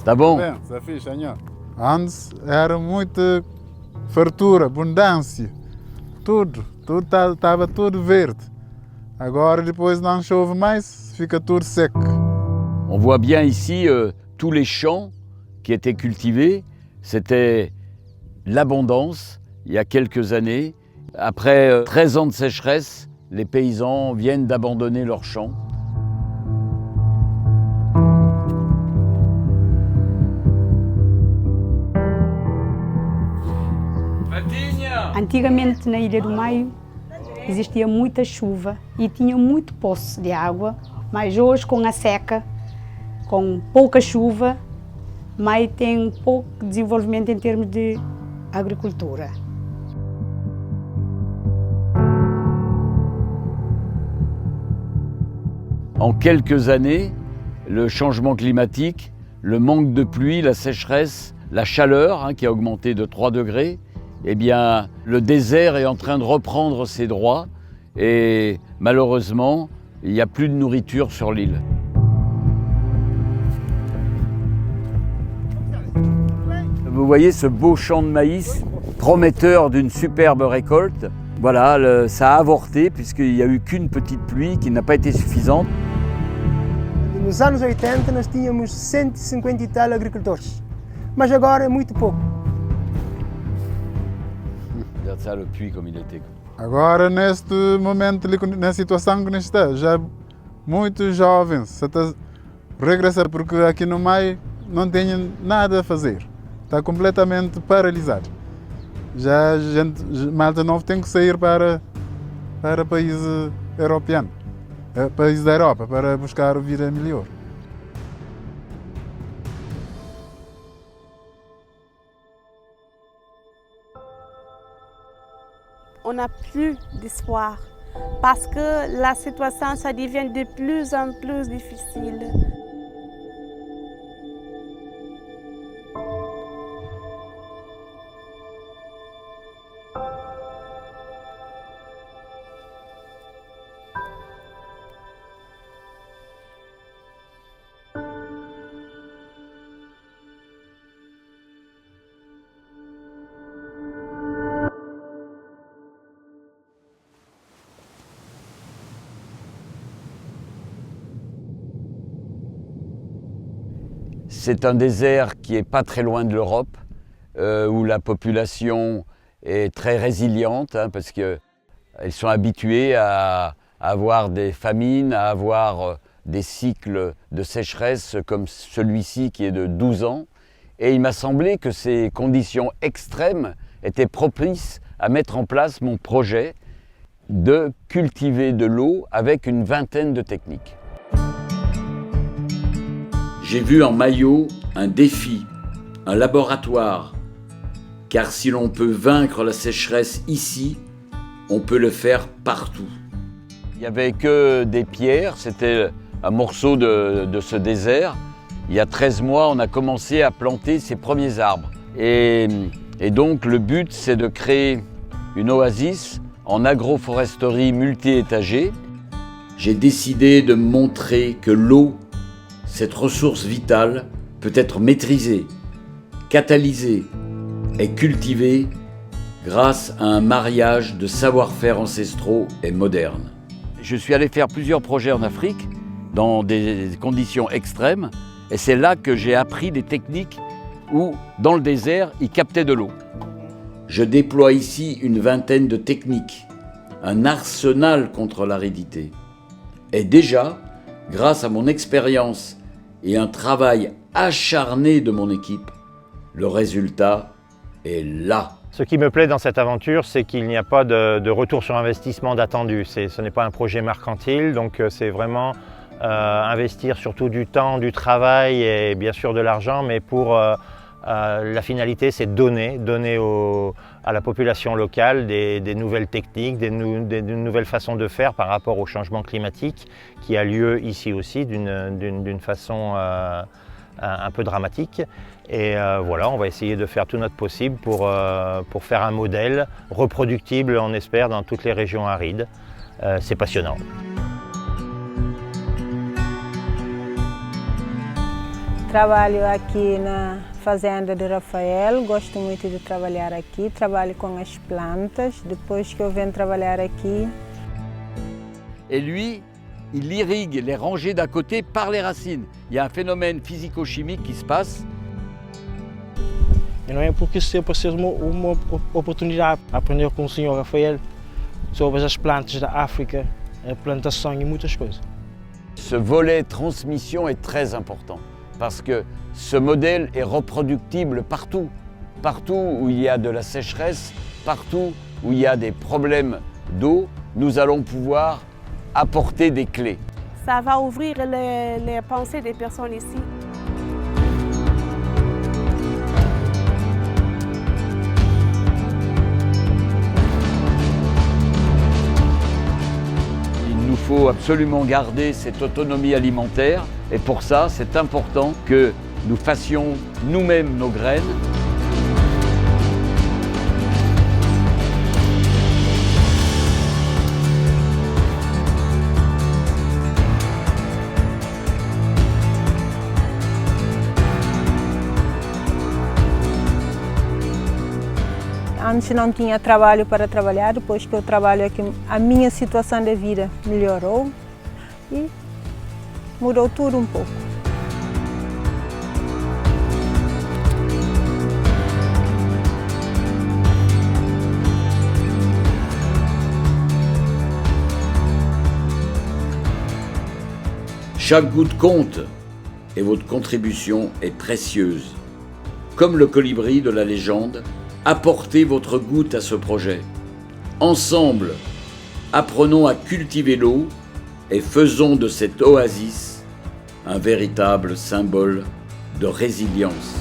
Tá bom? Bem, está fixe, senhor. Antes era muita fartura, abundância, tudo estava tudo verde. Agora, depois não chove mais, fica tudo seco. On voit bien ici tous les champs qui étaient cultivés. C'était l'abondance il y a quelques années. Après 13 ans de sécheresse, les paysans viennent d'abandonner leurs champs. Antigamente na Ilha do Maio existia muita chuva e tinha muito poço de água, mas hoje com a seca, com pouca chuva, Maio tem um pouco de desenvolvimento em termos de agricultura. En quelques années, le changement climatique, le manque de pluie, la sécheresse, la chaleur qui a augmenté de 3 degrés, eh bien, le désert est en train de reprendre ses droits et malheureusement, il n'y a plus de nourriture sur l'île. Vous voyez ce beau champ de maïs, prometteur d'une superbe récolte. Voilà, ça a avorté puisqu'il n'y a eu qu'une petite pluie qui n'a pas été suffisante. Nos anos 80 nós tínhamos 150 e tal agricultores, mas agora é muito pouco. Regarde ça, le puits comme il était. Agora, neste momento, na situação que está, já muitos jovens estão regressar porque aqui no Maio não têm nada a fazer. Está completamente paralisado. Já a gente, malta novo tem que sair para países europeus, países da Europa, para buscar vida melhor. On n'a plus d'espoir parce que la situation ça devient de plus en plus difficile. C'est un désert qui n'est pas très loin de l'Europe, où la population est très résiliente, parce qu'elles sont habituées à avoir des famines, à avoir des cycles de sécheresse comme celui-ci qui est de 12 ans. Et il m'a semblé que ces conditions extrêmes étaient propices à mettre en place mon projet de cultiver de l'eau avec une vingtaine de techniques. J'ai vu en Mayo un défi, un laboratoire, car si l'on peut vaincre la sécheresse ici, on peut le faire partout. Il n'y avait que des pierres, c'était un morceau de ce désert. Il y a 13 mois, on a commencé à planter ces premiers arbres. Et donc le but, c'est de créer une oasis en agroforesterie multi-étagée. J'ai décidé de montrer que l'eau, cette ressource vitale, peut être maîtrisée, catalysée et cultivée grâce à un mariage de savoir-faire ancestraux et modernes. Je suis allé faire plusieurs projets en Afrique, dans des conditions extrêmes, et c'est là que j'ai appris des techniques où, dans le désert, ils captaient de l'eau. Je déploie ici une vingtaine de techniques, un arsenal contre l'aridité. Et déjà, grâce à mon expérience et un travail acharné de mon équipe, le résultat est là. Ce qui me plaît dans cette aventure, c'est qu'il n'y a pas de retour sur investissement d'attendu. Ce n'est pas un projet mercantile, donc c'est vraiment investir surtout du temps, du travail et bien sûr de l'argent, mais pour la finalité, c'est donner à la population locale des nouvelles techniques, des nouvelles façons de faire par rapport au changement climatique qui a lieu ici aussi d'une façon un peu dramatique. Et voilà, on va essayer de faire tout notre possible pour faire un modèle reproductible, on espère, dans toutes les régions arides. C'est passionnant. Trabalho aqui na fazenda de Rafael, gosto muito de trabalhar aqui, trabalho com as plantas, depois que eu venho trabalhar aqui. Et lui, il irrigue les rangées d'à côté par les racines. Il y a un phénomène physico-chimique qui se passe. E não é porque isso sempre ser uma oportunidade de aprender com o Sr. Rafael sobre as plantas da África, a plantação e muitas coisas. Ce volet transmission est très important parce que ce modèle est reproductible partout. Partout où il y a de la sécheresse, partout où il y a des problèmes d'eau, nous allons pouvoir apporter des clés. Ça va ouvrir les pensées des personnes ici. Il nous faut absolument garder cette autonomie alimentaire et pour ça, c'est important que nous fassions nous-mêmes nos graines. Antes não tinha trabalho para trabalhar, depois que eu trabalho aqui, a minha situação de vida melhorou e mudou tudo um pouco. Chaque goutte compte et votre contribution est précieuse. Comme le colibri de la légende, apportez votre goutte à ce projet. Ensemble, apprenons à cultiver l'eau et faisons de cette oasis un véritable symbole de résilience.